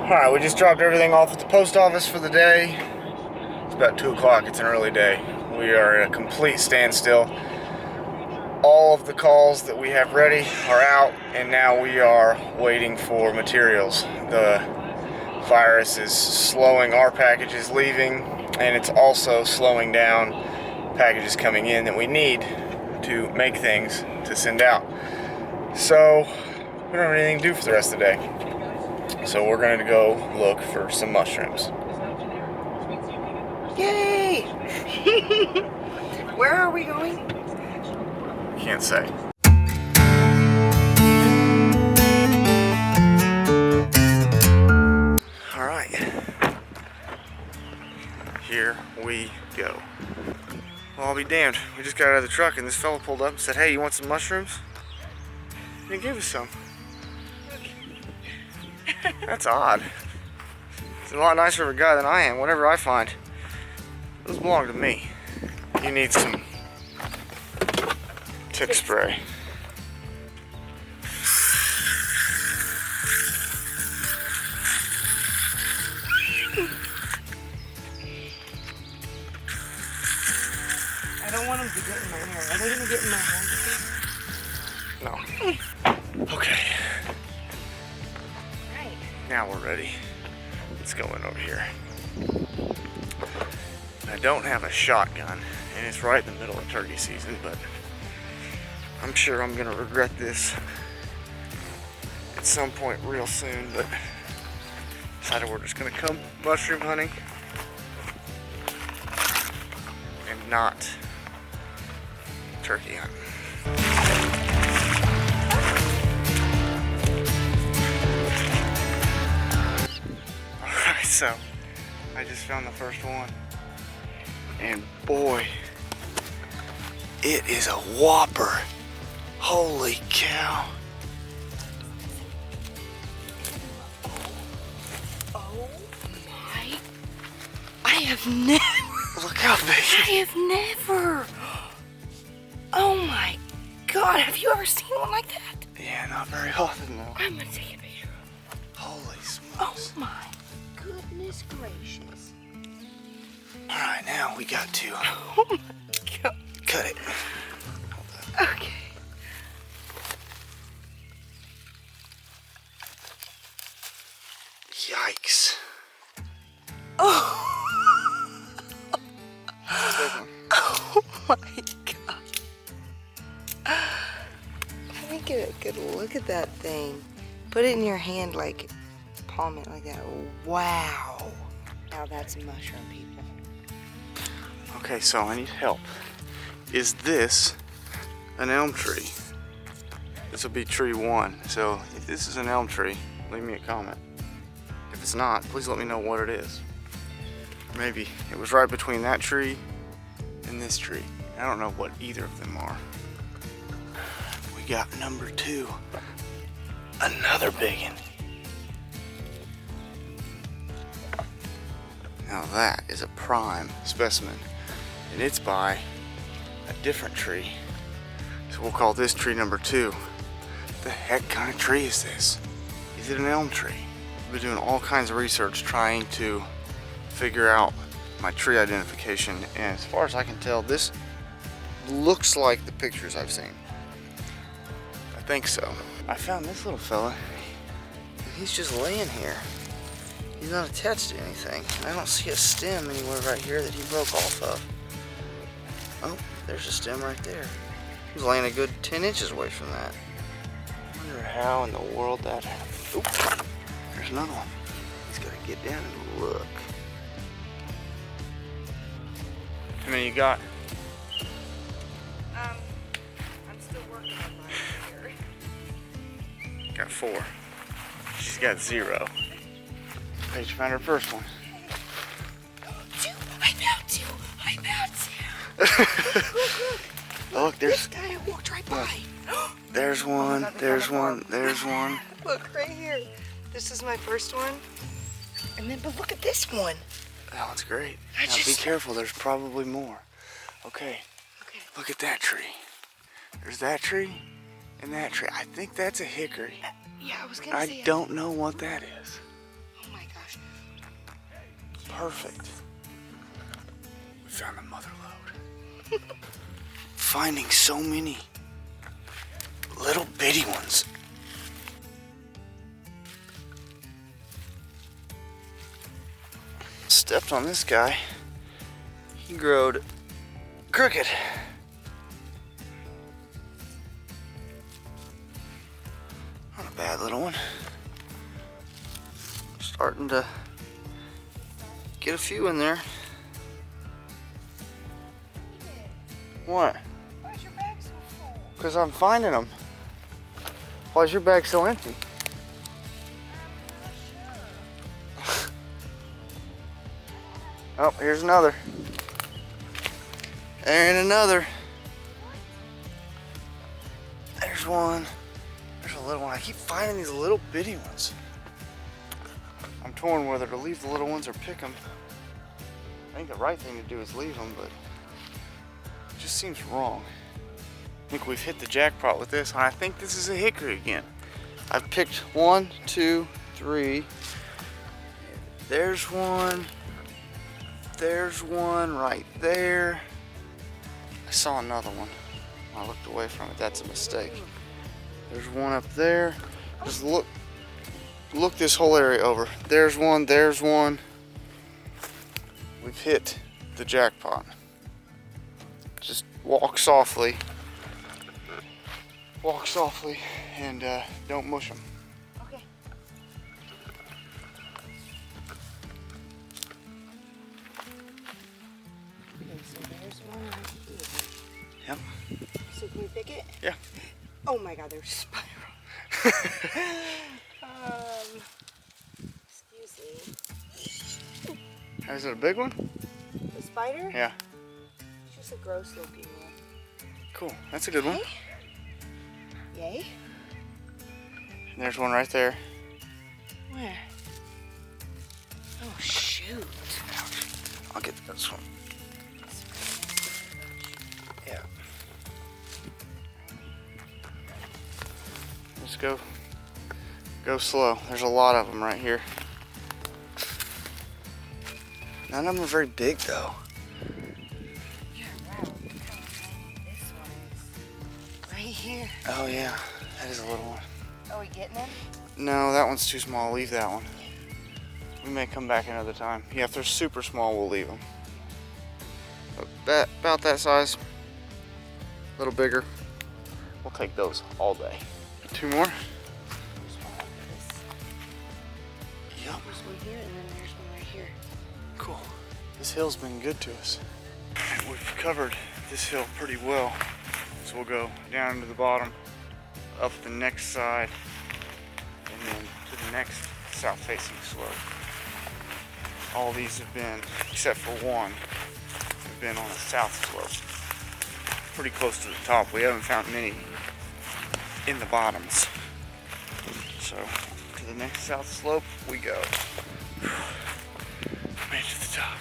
Alright, we just dropped everything off at the post office for the day. It's about 2 o'clock, it's an early day. We are at a complete standstill. All of the calls that we have ready are out, and now we are waiting for materials. The virus is slowing our packages leaving, and it's also slowing down packages coming in that we need to make things to send out. So, we don't have anything to do for the rest of the day. So we're going to go look for some mushrooms. Yay! Where are we going? Can't say. Alright. Here we go. Well, I'll be damned. We just got out of the truck and this fella pulled up and said, "Hey, you want some mushrooms?" And he gave us some. That's odd. He's a lot nicer of a guy than I am. Whatever I find, those belong to me. You need some tick spray. I don't want them to get in my hair. Are they gonna get in my hair? No. Okay. Right. Now we're ready. Let's go in over here. I don't have a shotgun, and it's right in the middle of turkey season, but I'm sure I'm gonna regret this at some point real soon, but decided we're just gonna come mushroom hunting and not turkey hunting. Alright, so I just found the first one. And boy, it is a whopper. Holy cow. Oh my. I have never. Look how big. I have never. Oh my God. Have you ever seen one like that? Yeah, not very often though. I'm gonna take a picture. Holy smokes. Oh my goodness gracious. Alright, now we got to Oh my God. cut it. Okay. Yikes. Oh. Oh my God. Let me get a good look at that thing. Put it in your hand, like palm it like that. Wow. Now that's a mushroom, people. Okay, so I need help. Is this an elm tree? This will be tree 1. So if this is an elm tree, leave me a comment. If it's not, please let me know what it is. Maybe it was right between that tree and this tree. I don't know what either of them are. We got number 2. Another big one. Now that is a prime specimen, and it's by a different tree. So we'll call this tree number 2. The heck kind of tree is this? Is it an elm tree? I've been doing all kinds of research trying to figure out my tree identification, and as far as I can tell, this looks like the pictures I've seen. I think so. I found this little fella. He's just laying here. He's not attached to anything. I don't see a stem anywhere right here that he broke off of. Oh, there's a stem right there. He's laying a good 10 inches away from that. I wonder how in the world that happened. Oop, there's another one. He's got to get down and look. How many you got? I'm still working on mine here. Got 4. She's got 0. Paige found her first one. I found you. I found you. Look, there's. This guy walked right by. There's one. There's one. There's one. Look right here. This is my first one. And then, but look at this one. That one's great. Now be careful. There's probably more. Okay. Okay. Look at that tree. There's that tree and that tree. I think that's a hickory. Yeah, I was gonna say. I don't know what that is. Oh my perfect. We found the mother lode. Finding so many little bitty ones. Stepped on this guy. He growed crooked. Not a bad little one. Starting to get a few in there. What? Why is your bag so full? Because I'm finding them. Why is your bag so empty? Oh, here's another. And another. There's one. There's a little one. I keep finding these little bitty ones. I'm torn whether to leave the little ones or pick them. I think the right thing to do is leave them, but it just seems wrong. I think we've hit the jackpot with this, and I think this is a hickory again. I've picked 1, 2, 3. There's one. There's one right there. I saw another one. I looked away from it. That's a mistake. There's one up there. Just look this whole area over. There's one. There's one. We've hit the jackpot. Just walk softly. Walk softly and don't mush them. Okay. Okay, so there's one right here. Yep. So can we pick it? Yeah. Oh my God, there's a spider. Excuse me. Is it a big one? The spider? Yeah. It's just a gross looking one. Cool. That's a good one. Yay. And there's one right there. Where? Oh shoot. I'll get this one. Yeah. Just go slow. There's a lot of them right here. None of them are very big though. Yeah, wow. Look how tiny this one is. Right here. Oh yeah, that is a little one. Are we getting him? No, that one's too small. Leave that one. We may come back another time. Yeah, if they're super small, we'll leave them. About that size. A little bigger. We'll take those all day. 2 more? There's one like this. Yep. There's one here and then there's one right here. Cool. This hill's been good to us. And we've covered this hill pretty well. So we'll go down to the bottom, up the next side, and then to the next south-facing slope. All these have been, except for one, have been on the south slope. Pretty close to the top. We haven't found many in the bottoms. So to the next south slope we go. Made it to the top.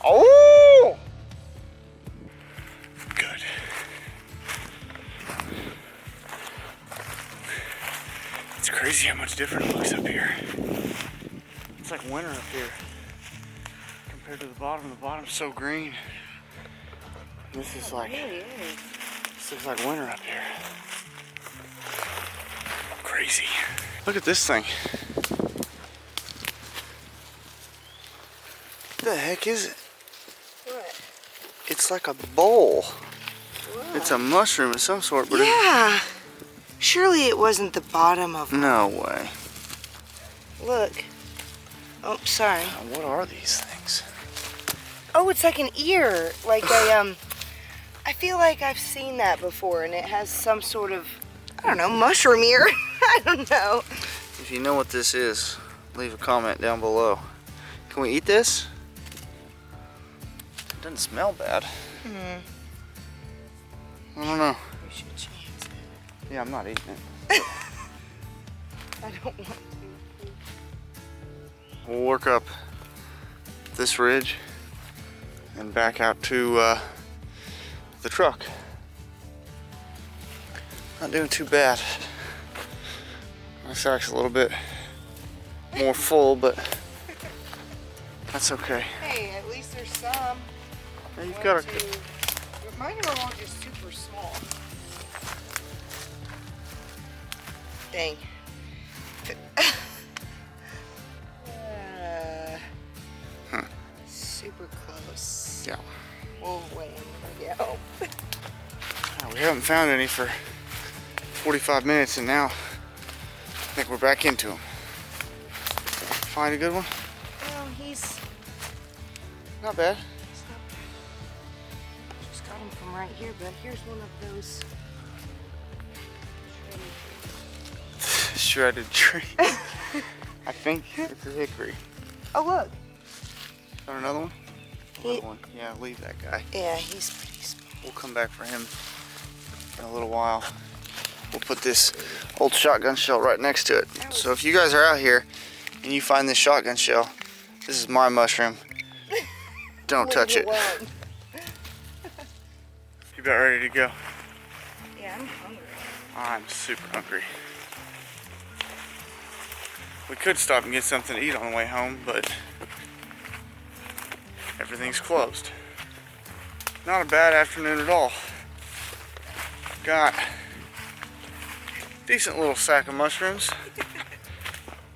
Oh! Good. It's crazy how much different it looks up here. It's like winter up here compared to the bottom. The bottom's so green. This is like, this looks like winter up here. Crazy. Look at this thing. What the heck is it? What? It's like a bowl. What? It's a mushroom of some sort, but yeah. Surely it wasn't the bottom of. No way. Look. Oh, sorry. Now, what are these things? Oh, it's like an ear. Like a I feel like I've seen that before, and it has some sort of, I don't know, mushroom ear. I don't know. If you know what this is, leave a comment down below. Can we eat this? It doesn't smell bad. I don't know. We should chance it. Yeah, I'm not eating it. I don't want to. We'll work up this ridge and back out to the truck. Not doing too bad. My sack's a little bit more full, but that's okay. Hey, at least there's some. Now you've got a... But mine are all just super small. Dang. Super close. Yeah. Oh, wait. Yeah. Oh. We haven't found any for 45 minutes, and now I think we're back into them. Find a good one? Well, he's not bad. Just got him from right here, but here's one of those shredded trees. I think it's a hickory. Oh, look. Found another one? Another one. Yeah, leave that guy. Yeah, he's pretty small. We'll come back for him in a little while. We'll put this old shotgun shell right next to it. So if you guys are out here and you find this shotgun shell, this is my mushroom. Don't touch it. You about ready to go? Yeah, I'm hungry. I'm super hungry. We could stop and get something to eat on the way home, but everything's closed. Not a bad afternoon at all. Got a decent little sack of mushrooms.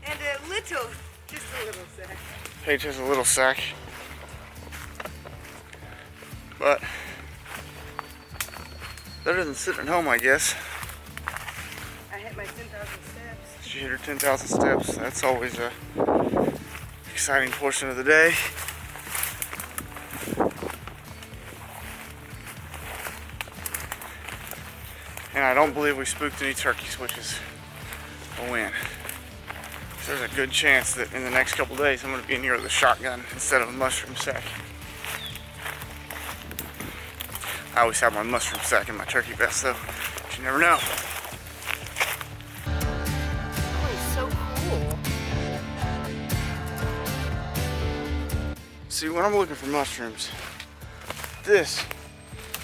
And a little, just a little sack. Paige has a little sack. But better than sitting at home, I guess. I hit my 10,000 steps. She hit her 10,000 steps. That's always a exciting portion of the day. And I don't believe we spooked any turkeys, which is a win. There's a good chance that in the next couple days I'm going to be in here with a shotgun instead of a mushroom sack. I always have my mushroom sack in my turkey vest though, but you never know. Oh, it's so cool. See, when I'm looking for mushrooms, this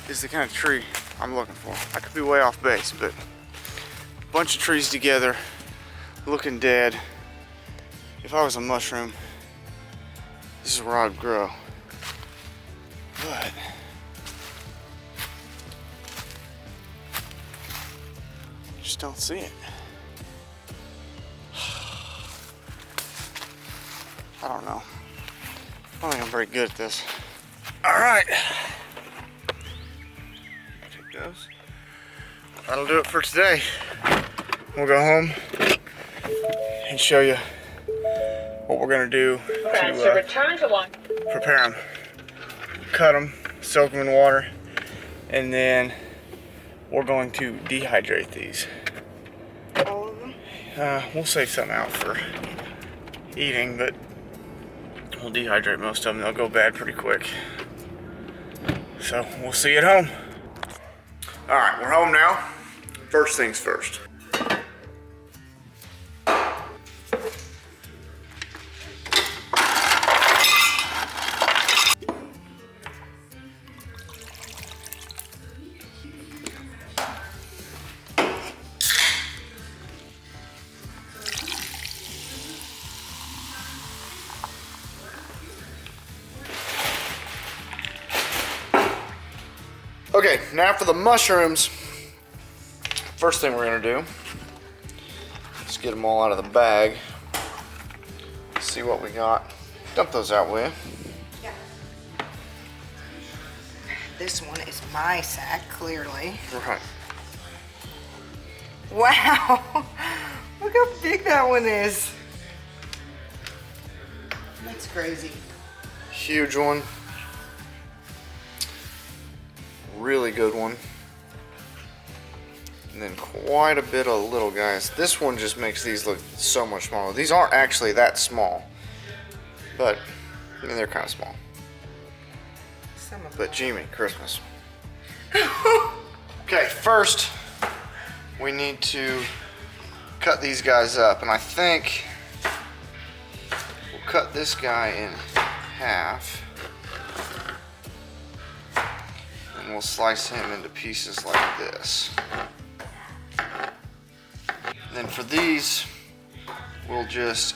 is the kind of tree I'm looking for. I could be way off base, but a bunch of trees together, looking dead. If I was a mushroom, this is where I'd grow. But I just don't see it. I don't know. I don't think I'm very good at this. All right. Take those. That'll do it for today. We'll go home and show you what we're gonna do to prepare them. Cut them, soak them in water, and then we're going to dehydrate these. All of them? We'll save some out for eating, but we'll dehydrate most of them. They'll go bad pretty quick. So we'll see you at home. All right, we're home now. First things first. Okay, now for the mushrooms. First thing we're gonna do is get them all out of the bag. See what we got. Dump those out, will you? Yeah. This one is my sack, clearly. Right. Wow! Look how big that one is. That's crazy. Huge one. Really good one. And then quite a bit of little guys. This one just makes these look so much smaller. These aren't actually that small, but I mean, they're kind of small. Some of But Jimmy, Christmas. Okay, first we need to cut these guys up, and I think we'll cut this guy in half. And we'll slice him into pieces like this. And then for these, we'll just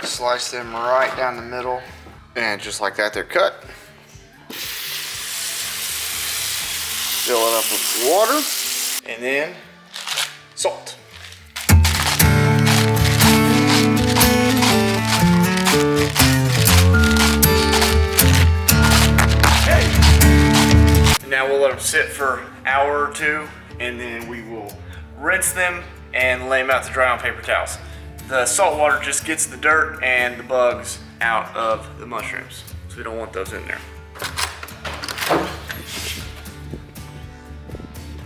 Slice them right down the middle. And just like that, they're cut. Fill it up with water. And then salt. Now we'll let them sit for an hour or two, and then we will rinse them and lay them out to dry on paper towels. The salt water just gets the dirt and the bugs out of the mushrooms, so we don't want those in there.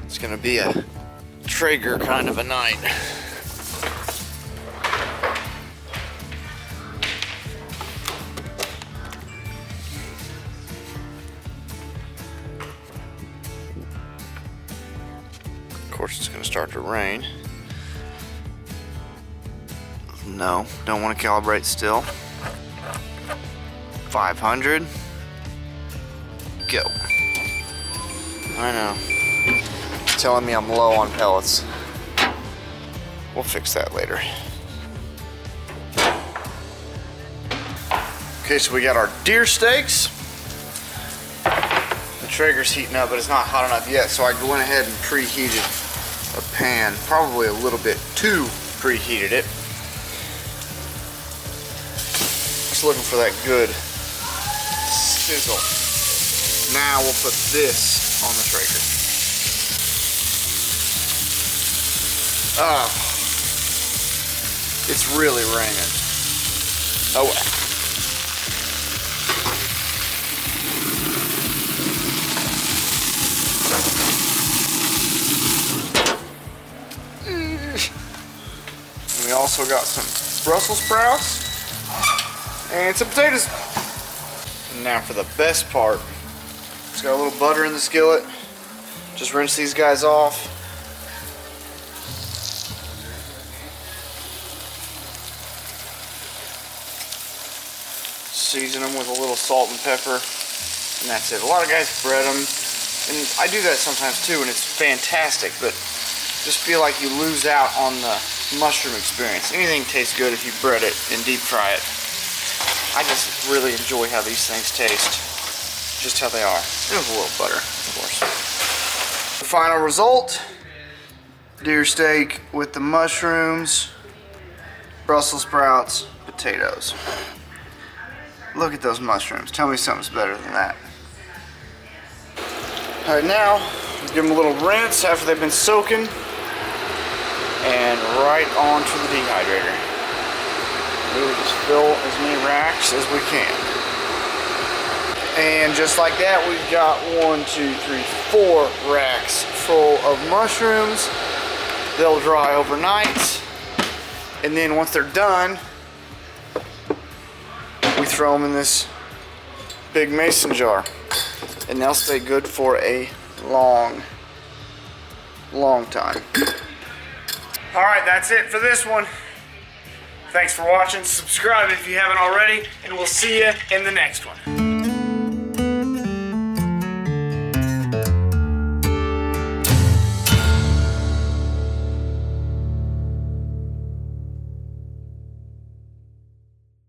It's gonna be a Traeger kind of a night. Of course, it's gonna start to rain. No, don't want to calibrate still. 500. Go. I know. It's telling me I'm low on pellets. We'll fix that later. Okay, so we got our deer steaks. The Traeger's heating up, but it's not hot enough yet, so I went ahead and preheated a pan. Probably a little bit too preheated it. Just looking for that good sizzle. Now we'll put this on the Traeger. Oh, it's really raining. Oh well. We also got some Brussels sprouts and some potatoes. And now for the best part. It's got a little butter in the skillet. Just rinse these guys off. Season them with a little salt and pepper, and that's it. A lot of guys bread them, and I do that sometimes too, and it's fantastic, but just feel like you lose out on the mushroom experience. Anything tastes good if you bread it and deep fry it. I just really enjoy how these things taste, just how they are. And with a little butter, of course. The final result, deer steak with the mushrooms, Brussels sprouts, potatoes. Look at those mushrooms. Tell me something's better than that. All right, now, give them a little rinse after they've been soaking. And right onto the dehydrator. We will just fill as many racks as we can. And just like that, we've got 4 racks full of mushrooms. They'll dry overnight. And then once they're done, we throw them in this big mason jar, and they'll stay good for a long time. All right, that's it for this one. Thanks for watching. Subscribe if you haven't already, and we'll see you in the next one.